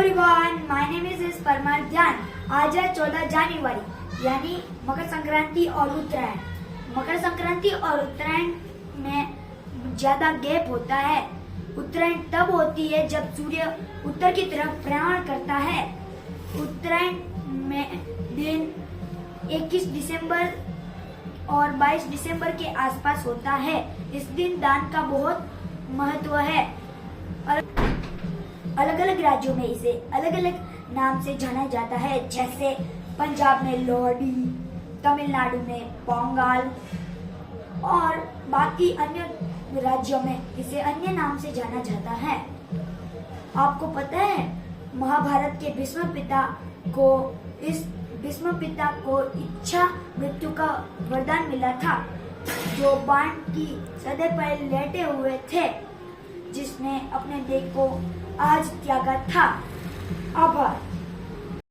Everyone, my name is Parmar ध्यान। आज है 14 जनवरी यानी मकर संक्रांति और उत्तरायण। मकर संक्रांति और उत्तरायण में ज्यादा गैप होता है। उत्तरायण तब होती है जब सूर्य उत्तर की तरफ प्रयाण करता है। उत्तरायण में दिन 21 दिसंबर और 22 दिसंबर के आसपास होता है। इस दिन दान का बहुत महत्व है। अलग अलग राज्यों में इसे अलग अलग नाम से जाना जाता है, जैसे पंजाब में लोहड़ी, तमिलनाडु में पोंगल और बाकी अन्य राज्यों में इसे अन्य नाम से जाना जाता है। आपको पता है महाभारत के भीष्म पिता को इच्छा मृत्यु का वरदान मिला था, जो बाण की सदै पर लेटे हुए थे, जिसने अपने देह को आज त्यागा था। आभार।